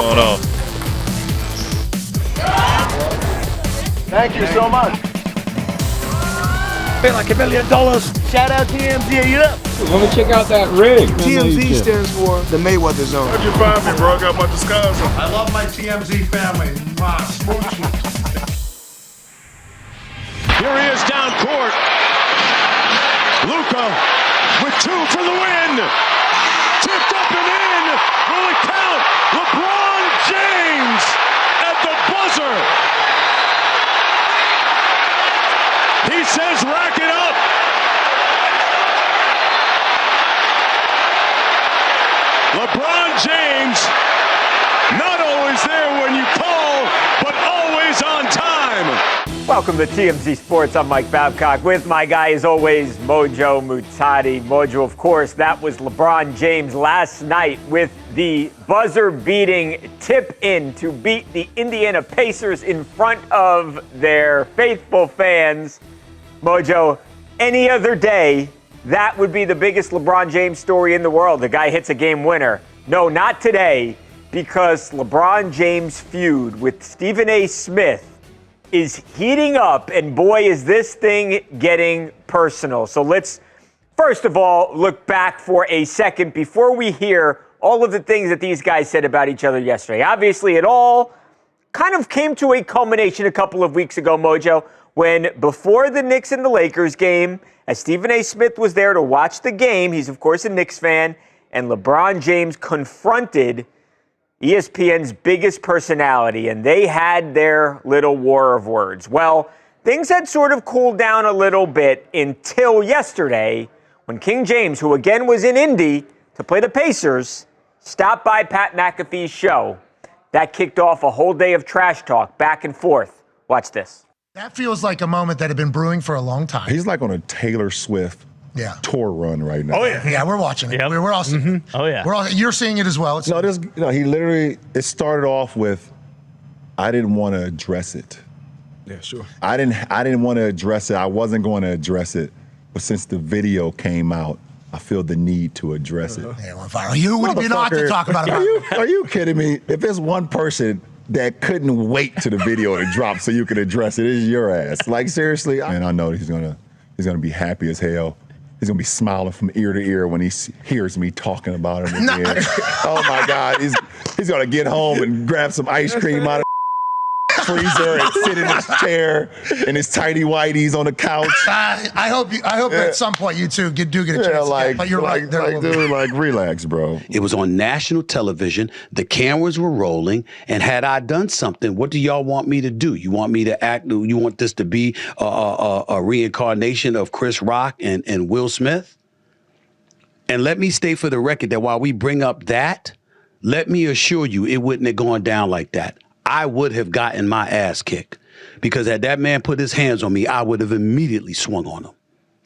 going on. Thank you so much. Been like $1 million. Shout out TMZ, you up? Let me check out that rig. TMZ stands for the Mayweather Zone. How'd you find me, bro? I got my disguise on. I love my TMZ family. Smoochie. Here he is down court. Luka with 2 for the win. Tipped up and in. Will it count? LeBron James at the buzzer. He says rack it up. LeBron James not always there when you call, but always on time. Welcome to TMZ Sports. I'm Mike Babcock with my guy, as always, Mojo Muhtadi. Mojo, of course, that was LeBron James last night with the buzzer-beating tip-in to beat the Indiana Pacers in front of their faithful fans. Mojo, any other day, that would be the biggest LeBron James story in the world. The guy hits a game winner. No, not today, because LeBron James' feud with Stephen A. Smith is heating up, and boy, is this thing getting personal. So let's, first of all, look back for a second before we hear all of the things that these guys said about each other yesterday. Obviously, it all kind of came to a culmination a couple of weeks ago, Mojo, when before the Knicks and the Lakers game, as Stephen A. Smith was there to watch the game, he's of course a Knicks fan, and LeBron James confronted ESPN's biggest personality, and they had their little war of words. Well, things had sort of cooled down a little bit until yesterday when King James, who again was in Indy to play the Pacers, stopped by Pat McAfee's show. That kicked off a whole day of trash talk back and forth. Watch this. That feels like a moment that had been brewing for a long time. He's like on a Taylor Swift tour run right now. Oh, yeah. Yeah, we're watching it. Yep. We're all seeing it. Oh, yeah. We're all, you're seeing it as well. He literally, it started off with, I didn't want to address it. Yeah, sure. I didn't want to address it. I wasn't going to address it. But since the video came out, I feel the need to address it. Yeah, well, viral. You would be not to talk about it. Are you kidding me? If there's one person that couldn't wait to the video to drop so you could address it, it's your ass. Like, seriously, and I know he's gonna be happy as hell. He's gonna be smiling from ear to ear when he hears me talking about him again. Oh my God, he's gonna get home and grab some ice cream out of the freezer and sit in his chair in his tighty whities on the couch. I hope at some point you two do get a chance. But you're right. Dude, relax, bro. It was on national television. The cameras were rolling. And had I done something, what do y'all want me to do? You want me to act? You want this to be a reincarnation of Chris Rock and Will Smith? And let me state for the record that while we bring up that, let me assure you it wouldn't have gone down like that. I would have gotten my ass kicked, because had that man put his hands on me, I would have immediately swung on him.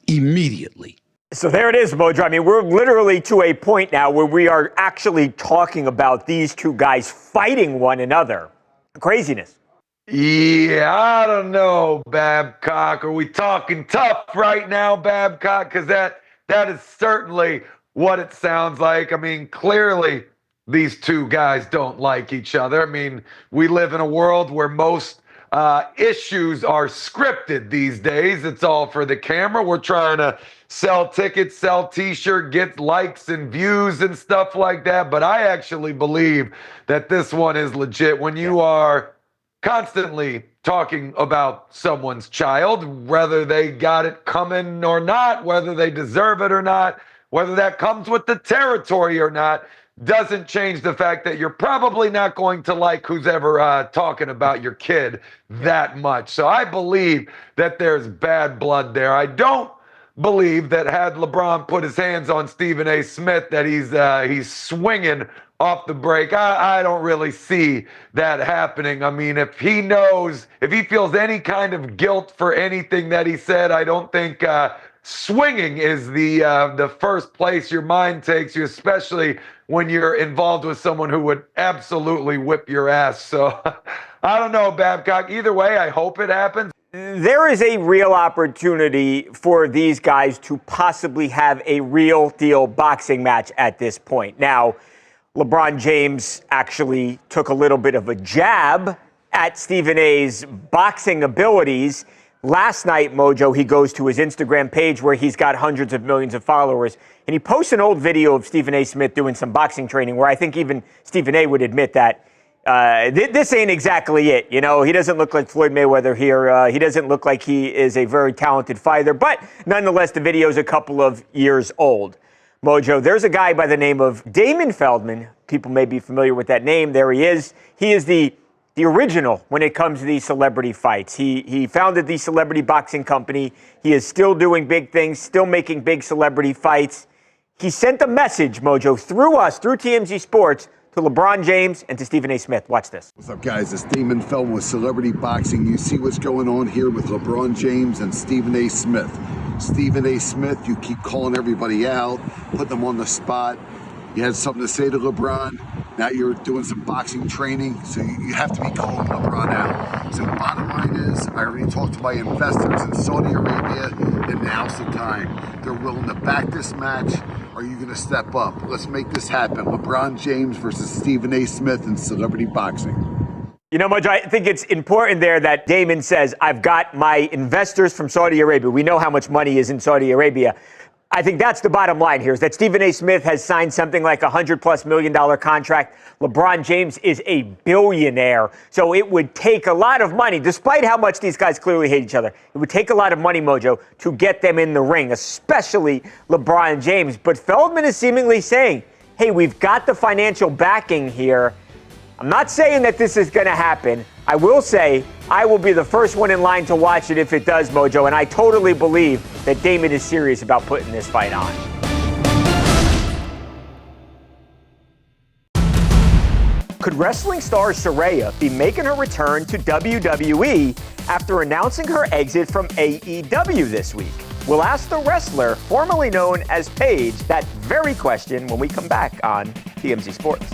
Immediately. So there it is, Mojo. I mean, we're literally to a point now where we are actually talking about these two guys fighting one another. Craziness. Yeah, I don't know, Babcock. Are we talking tough right now, Babcock? Because that is certainly what it sounds like. I mean, clearly these two guys don't like each other. I mean, we live in a world where most issues are scripted these days. It's all for the camera. We're trying to sell tickets, sell t-shirts, get likes and views and stuff like that. But I actually believe that this one is legit. When you are constantly talking about someone's child, whether they got it coming or not, whether they deserve it or not, whether that comes with the territory or not, doesn't change the fact that you're probably not going to like who's ever talking about your kid that much. So I believe that there's bad blood there. I don't believe that had LeBron put his hands on Stephen A. Smith that he's swinging off the break. I don't really see that happening. I mean, if he feels any kind of guilt for anything that he said, I don't think swinging is the first place your mind takes you, especially when you're involved with someone who would absolutely whip your ass. So I don't know, Babcock. Either way, I hope it happens. There is a real opportunity for these guys to possibly have a real deal boxing match at this point. Now, LeBron James actually took a little bit of a jab at Stephen A's boxing abilities. Last night, Mojo, he goes to his Instagram page where he's got hundreds of millions of followers, and he posts an old video of Stephen A. Smith doing some boxing training where I think even Stephen A. would admit that this ain't exactly it. You know, he doesn't look like Floyd Mayweather here. He doesn't look like he is a very talented fighter, but nonetheless, the video is a couple of years old. Mojo, there's a guy by the name of Damon Feldman. People may be familiar with that name. There he is. He is the original when it comes to these celebrity fights. He founded the celebrity boxing company. He is still doing big things, still making big celebrity fights. He sent a message, Mojo, through us, through TMZ Sports, to LeBron James and to Stephen A. Smith. Watch this. What's up, guys? It's Damon Feldman with Celebrity Boxing. You see what's going on here with LeBron James and Stephen A. Smith. Stephen A. Smith, you keep calling everybody out, put them on the spot. You had something to say to LeBron. Now you're doing some boxing training, so you have to be calling LeBron out. So the bottom line is, I already talked to my investors in Saudi Arabia, and now's the time. They're willing to back this match. Are you going to step up? Let's make this happen. LeBron James versus Stephen A. Smith in celebrity boxing. You know, Mojo, I think it's important there that Damon says, I've got my investors from Saudi Arabia. We know how much money is in Saudi Arabia. I think that's the bottom line here, is that Stephen A. Smith has signed something like $100+ million contract. LeBron James is a billionaire. So it would take a lot of money, despite how much these guys clearly hate each other. It would take a lot of money, Mojo, to get them in the ring, especially LeBron James. But Feldman is seemingly saying, hey, we've got the financial backing here. I'm not saying that this is going to happen. I will say I will be the first one in line to watch it if it does, Mojo, and I totally believe that Damon is serious about putting this fight on. Could wrestling star Saraya be making her return to WWE after announcing her exit from AEW this week? We'll ask the wrestler formerly known as Paige that very question when we come back on TMZ Sports.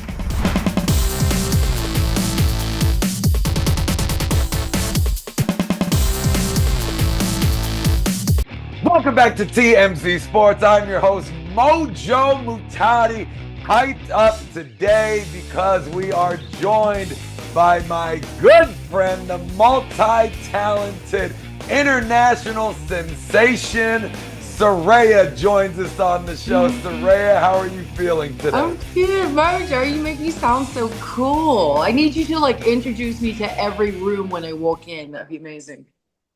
Welcome back to TMZ Sports. I'm your host, Mojo Muhtadi. Hyped up today because we are joined by my good friend, the multi-talented international sensation, Saraya joins us on the show. Saraya, how are you feeling today? I'm good, Mojo. You make me sound so cool. I need you to introduce me to every room when I walk in. That'd be amazing.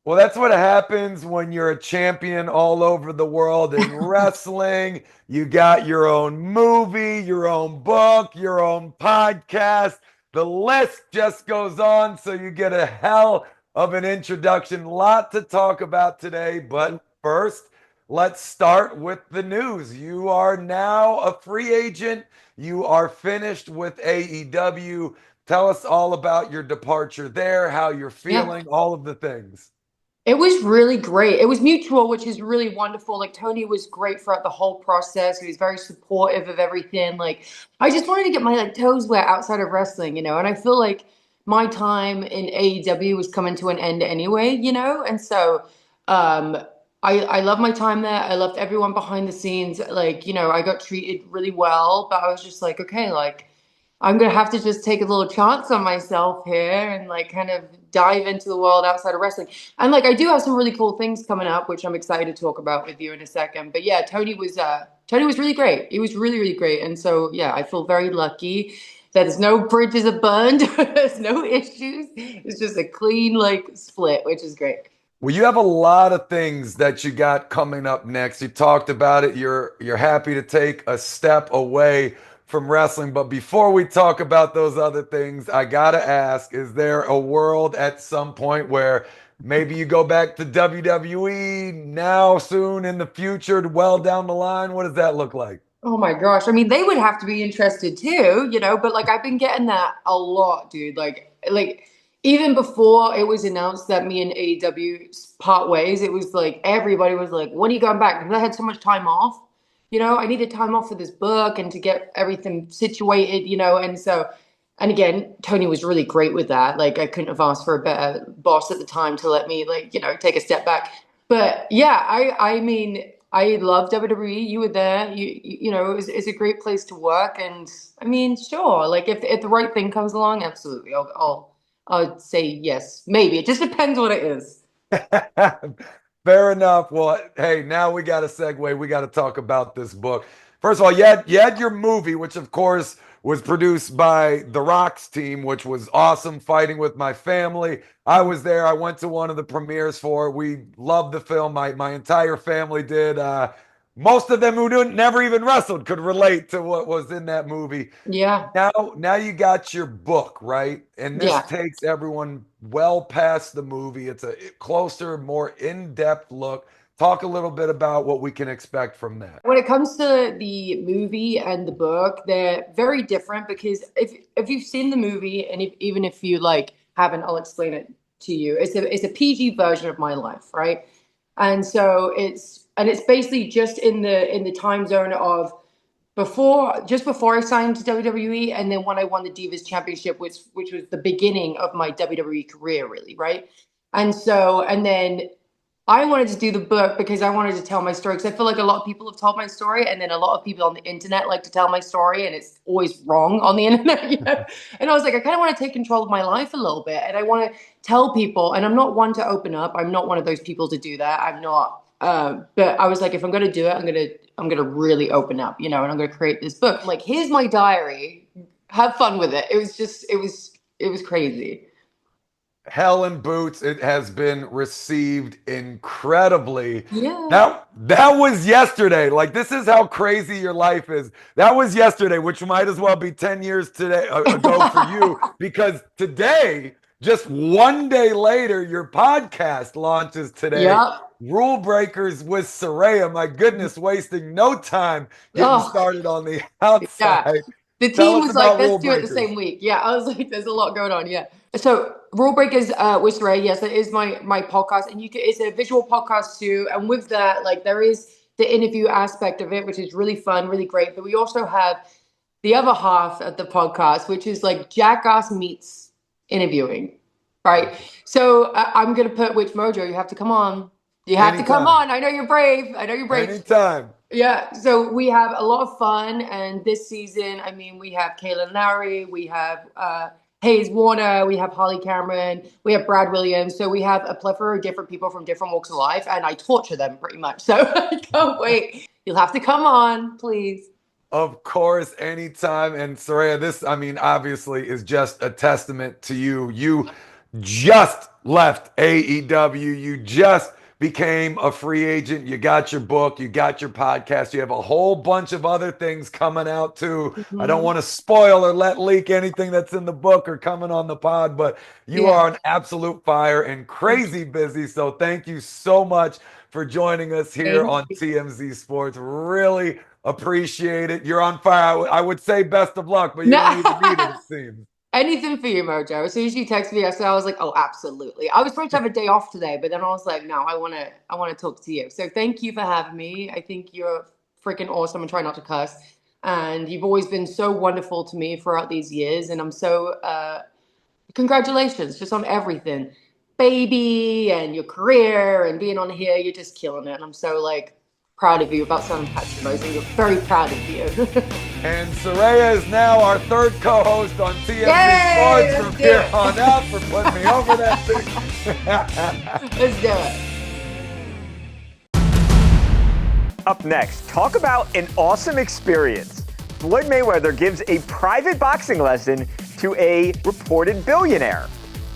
Well, that's what happens when you're a champion all over the world in wrestling. You got your own movie, your own book, your own podcast. The list just goes on, so you get a hell of an introduction. Lot to talk about today, but first, let's start with the news. You are now a free agent. You are finished with AEW. Tell us all about your departure there, how you're feeling, all of the things. It was really great. It was mutual, which is really wonderful. Tony was great throughout the whole process. He was very supportive of everything. I just wanted to get my toes wet outside of wrestling, and I feel like my time in AEW was coming to an end anyway, and so I love my time there. I loved everyone behind the scenes. I got treated really well, but I was just okay, I'm going to have to just take a little chance on myself here and kind of dive into the world outside of wrestling. And I do have some really cool things coming up, which I'm excited to talk about with you in a second. But yeah, Tony was really great. He was really, really great. And so, yeah, I feel very lucky that there's no bridges are burned. There's no issues. It's just a clean split, which is great. Well, you have a lot of things that you got coming up next. You talked about it. You're happy to take a step away from wrestling. But before we talk about those other things, I gotta ask, is there a world at some point where maybe you go back to WWE now, soon, in the future, well down the line? What does that look like? Oh my gosh. I mean, they would have to be interested too, but I've been getting that a lot, dude. Even before it was announced that me and AEW part ways, it was everybody was when are you going back? Because I had so much time off. I needed time off for this book and to get everything situated, and again, Tony was really great with that. I couldn't have asked for a better boss at the time to let me, take a step back. But yeah, I mean, I love WWE. You were there. You know, it's a great place to work. And I mean, sure. Like if the right thing comes along, absolutely. I'll say yes. Maybe. It just depends what it is. Fair enough. Well, hey, now we got to segue. We got to talk about this book. First of all, you had your movie, which of course was produced by The Rock's team, which was awesome. Fighting with My Family. I was there. I went to one of the premieres for it. We loved the film. My entire family did. Most of them who never even wrestled could relate to what was in that movie. Yeah. Now you got your book, right? And this takes everyone well past the movie. It's a closer, more in-depth look. Talk a little bit about what we can expect from that. When it comes to the movie and the book, they're very different because if you've seen the movie and even if you like haven't, I'll explain it to you. It's a PG version of my life, right? And so it's basically just in the time zone of just before I signed to WWE, and then when I won the Divas Championship, which was the beginning of my WWE career, really, right? And then I wanted to do the book because I wanted to tell my story, because I feel like a lot of people have told my story, and then a lot of people on the internet like to tell my story, and it's always wrong on the internet, you know? And I was like, I kind of want to take control of my life a little bit, and I want to tell people, and I'm not one to open up. I'm not one of those people to do that. I'm not. But I was like, if I'm going to do it, I'm going to really open up, you know, and I'm going to create this book. I'm like, here's my diary. Have fun with it. It was crazy. Hell in Boots. It has been received incredibly. Yeah. That was yesterday. Like, this is how crazy your life is. That was yesterday, which might as well be 10 years ago for you, because today, just one day later, your podcast launches today. Yep. Rule Breakers with Saraya. My goodness, wasting no time getting started on the outside. Yeah. The team was like, let's do it the same week. Yeah, I was like, there's a lot going on. Yeah. So Rule Breakers with Saraya, yes, it is my podcast, and it's a visual podcast too. And with that, like, there is the interview aspect of it, which is really fun, really great. But we also have the other half of the podcast, which is like Jackass meets interviewing, right? So I'm gonna put Mojo. You have to come on. You have to come on. I know you're brave. Anytime. Yeah. So we have a lot of fun. And this season, I mean, we have Kaylin Lowry, we have Hayes Warner, we have Holly Cameron, we have Brad Williams. So we have a plethora of different people from different walks of life, and I torture them pretty much. So I can't wait. You'll have to come on, please. Of course, anytime. And Saraya, this, I mean, obviously is just a testament to you. You just left AEW. You just became a free agent. You got your book, you got your podcast, you have a whole bunch of other things coming out too. I don't want to spoil or let leak anything that's in the book or coming on the pod, but you are an absolute fire and crazy busy. So thank you so much for joining us here on TMZ Sports. Really appreciate it. You're on fire. I would say best of luck, but you don't even need it, it seems. Anything for you, Mojo. As soon as you texted me yesterday, I was like, oh, absolutely. I was supposed to have a day off today, but then I was like, no, I want to talk to you. So thank you for having me. I think you're freaking awesome, and try not to cuss. And you've always been so wonderful to me throughout these years. And I'm so, congratulations just on everything. Baby, and your career, and being on here. You're just killing it. And I'm so, like, proud of you. Without sounding patronizing, we're very proud of you. And Saraya is now our third co-host on TMZ Sports from here on out, for putting me over that thing. Let's do it. Up next, talk about an awesome experience. Floyd Mayweather gives a private boxing lesson to a reported billionaire.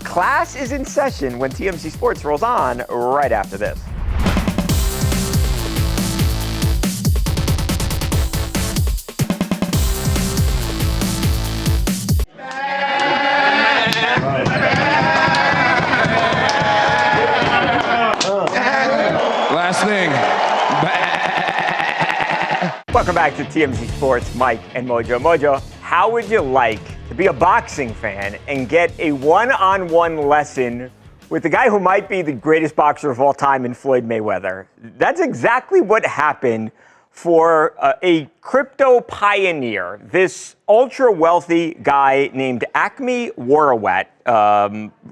Class is in session when TMZ Sports rolls on right after this. Last thing. Welcome back to TMZ Sports, Mike and Mojo. Mojo, how would you like to be a boxing fan and get a one-on-one lesson with the guy who might be the greatest boxer of all time in Floyd Mayweather? That's exactly what happened for a crypto pioneer, this ultra-wealthy guy named Acme Warawat.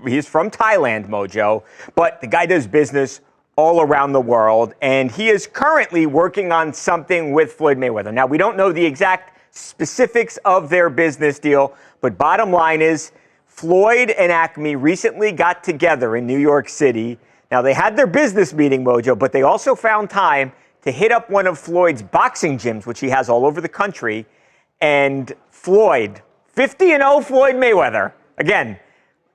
He's from Thailand, Mojo, but the guy does business all around the world, and he is currently working on something with Floyd Mayweather. Now, we don't know the exact specifics of their business deal, but bottom line is Floyd and Acme recently got together in New York City. Now, they had their business meeting, Mojo, but they also found time to hit up one of Floyd's boxing gyms, which he has all over the country, and Floyd, 50-0 Floyd Mayweather, again,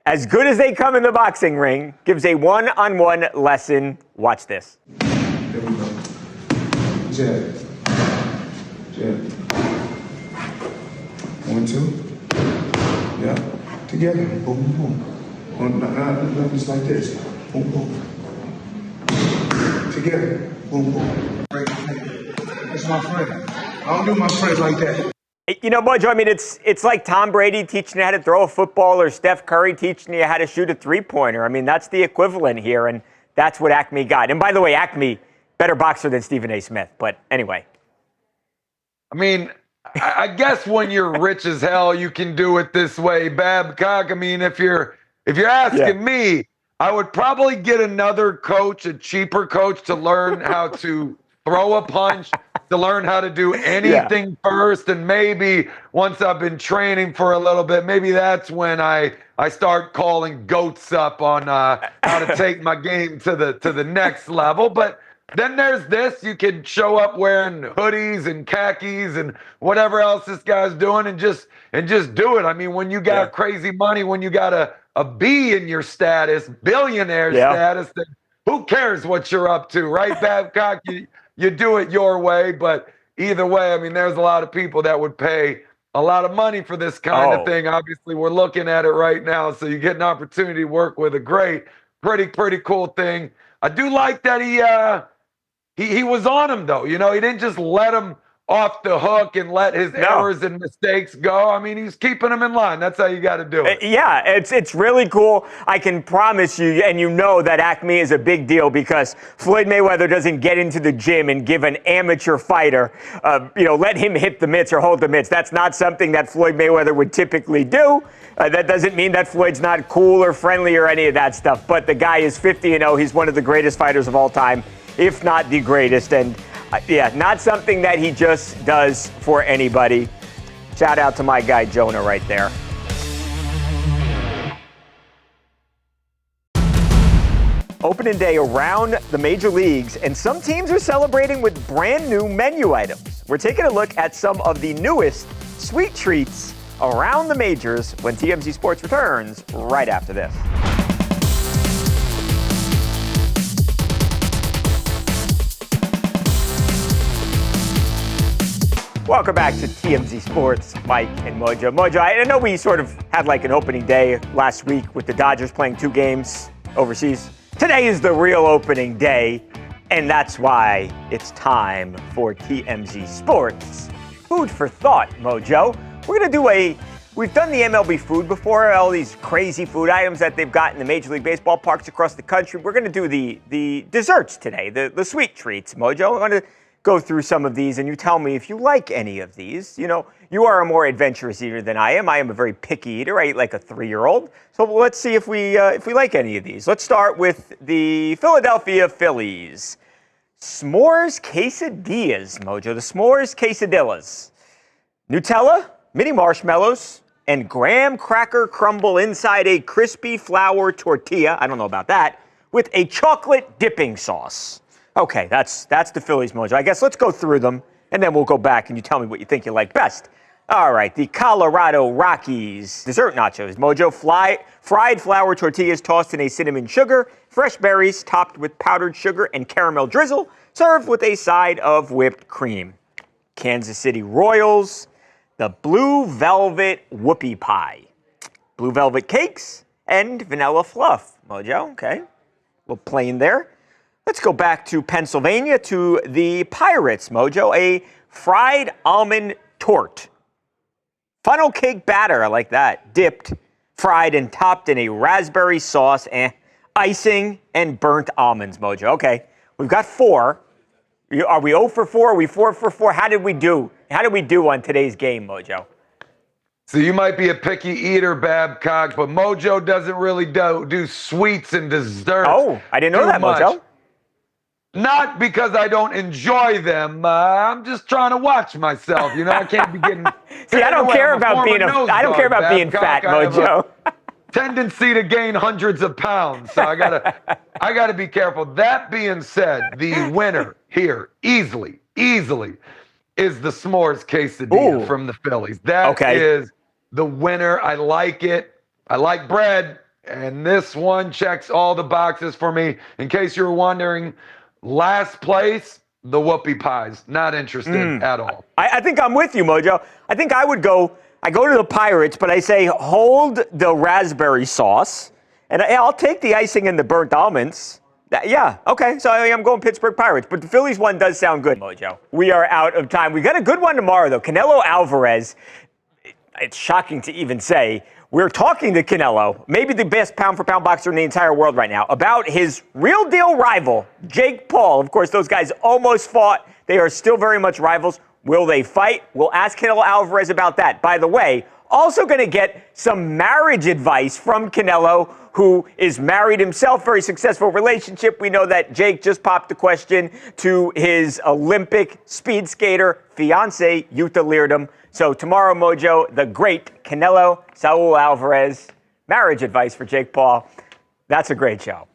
as good as they come in the boxing ring, gives a one-on-one lesson. Watch this. There we go. Jab. Jab. 1, 2. Yeah. Together. Boom, boom, boom. Not just like this. Boom, boom. Together. Boom, boom. That's my friend. I don't do my friends like that. You know, Mojo, I mean, it's like Tom Brady teaching you how to throw a football or Steph Curry teaching you how to shoot a three-pointer. I mean, that's the equivalent here, and that's what Acme got. And by the way, Acme, better boxer than Stephen A. Smith. But anyway. I mean, I guess when you're rich as hell, you can do it this way, Babcock. I mean, if you're asking me, I would probably get another coach, a cheaper coach, to learn how to throw a punch, to learn how to do anything first. And maybe once I've been training for a little bit, maybe that's when I start calling goats up on how to take my game to the next level. But then there's this. You can show up wearing hoodies and khakis and whatever else this guy's doing and just do it. I mean, when you got crazy money, when you got a B in your status, billionaire status, then who cares what you're up to, right, Babcock? You do it your way, but either way, I mean, there's a lot of people that would pay a lot of money for this kind of thing. Obviously, we're looking at it right now, so you get an opportunity to work with a pretty cool thing. I do like that he was on him, though. You know, he didn't just let him off the hook and let his errors and mistakes go. I mean, he's keeping him in line. That's how you got to do it. Yeah, it's really cool. I can promise you, and you know that Acme is a big deal because Floyd Mayweather doesn't get into the gym and give an amateur fighter, let him hit the mitts or hold the mitts. That's not something that Floyd Mayweather would typically do. That doesn't mean that Floyd's not cool or friendly or any of that stuff, but the guy is 50-0. He's one of the greatest fighters of all time, if not the greatest, and not something that he just does for anybody. Shout out to my guy Jonah right there. Opening day around the major leagues, and some teams are celebrating with brand new menu items. We're taking a look at some of the newest sweet treats around the majors when TMZ Sports returns right after this. Welcome back to TMZ Sports, Mike and Mojo. Mojo, I know we sort of had like an opening day last week with the Dodgers playing 2 games overseas. Today is the real opening day, and that's why it's time for TMZ Sports. Food for thought, Mojo. We've done the MLB food before, all these crazy food items that they've got in the Major League Baseball parks across the country. We're going to do the desserts today, the sweet treats, Mojo. I want to go through some of these, and you tell me if you like any of these. You know, you are a more adventurous eater than I am. I am a very picky eater. I eat like a 3-year-old. So let's see if we like any of these. Let's start with the Philadelphia Phillies. S'mores quesadillas, Mojo. The s'mores quesadillas. Nutella, mini marshmallows, and graham cracker crumble inside a crispy flour tortilla. I don't know about that. With a chocolate dipping sauce. Okay, that's the Phillies, Mojo. I guess let's go through them, and then we'll go back and you tell me what you think you like best. All right, the Colorado Rockies dessert nachos, Mojo. Fried flour tortillas tossed in a cinnamon sugar, fresh berries topped with powdered sugar and caramel drizzle, served with a side of whipped cream. Kansas City Royals, the Blue Velvet Whoopie Pie. Blue velvet cakes and vanilla fluff, Mojo. Okay, a little plain there. Let's go back to Pennsylvania to the Pirates, Mojo. A fried almond tort. Funnel cake batter, I like that. Dipped, fried, and topped in a raspberry sauce and icing and burnt almonds, Mojo. Okay, we've got 4. Are we 0 for 4? Are we 4 for 4? How did we do? How did we do on today's game, Mojo? So you might be a picky eater, Babcock, but Mojo doesn't really do sweets and desserts. Oh, I didn't know that, Mojo. Not because I don't enjoy them. I'm just trying to watch myself. You know, I can't be getting. See, I don't care about being being fat, Mojo. Tendency to gain hundreds of pounds, so I gotta be careful. That being said, the winner here easily is the s'mores quesadilla from the Phillies. That is the winner. I like it. I like bread, and this one checks all the boxes for me. In case you were wondering, last place, the whoopie pies. Not interested at all. I think I'm with you, Mojo. I think I would go. I go to the Pirates, but I say hold the raspberry sauce, and I'll take the icing and the burnt almonds. Yeah, okay, so I'm going Pittsburgh Pirates, but the Phillies one does sound good, Mojo. We are out of time. We got a good one tomorrow, though. Canelo Alvarez, it's shocking to even say, we're talking to Canelo, maybe the best pound-for-pound boxer in the entire world right now, about his real-deal rival, Jake Paul. Of course, those guys almost fought. They are still very much rivals. Will they fight? We'll ask Canelo Alvarez about that. By the way, also going to get some marriage advice from Canelo, who is married himself, very successful relationship. We know that Jake just popped the question to his Olympic speed skater fiance, Yuta Leardom. So tomorrow, Mojo, the great Canelo Saul Alvarez, marriage advice for Jake Paul. That's a great show.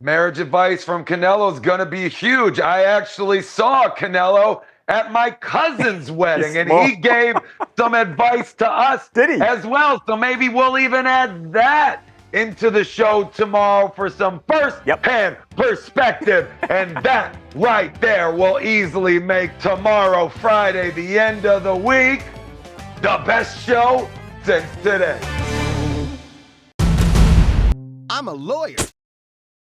Marriage advice from Canelo is going to be huge. I actually saw Canelo at my cousin's wedding, and he gave some advice to us as well. So maybe we'll even add that into the show tomorrow for some first-hand perspective. And that right there will easily make tomorrow, Friday, the end of the week, the best show since today. I'm a lawyer.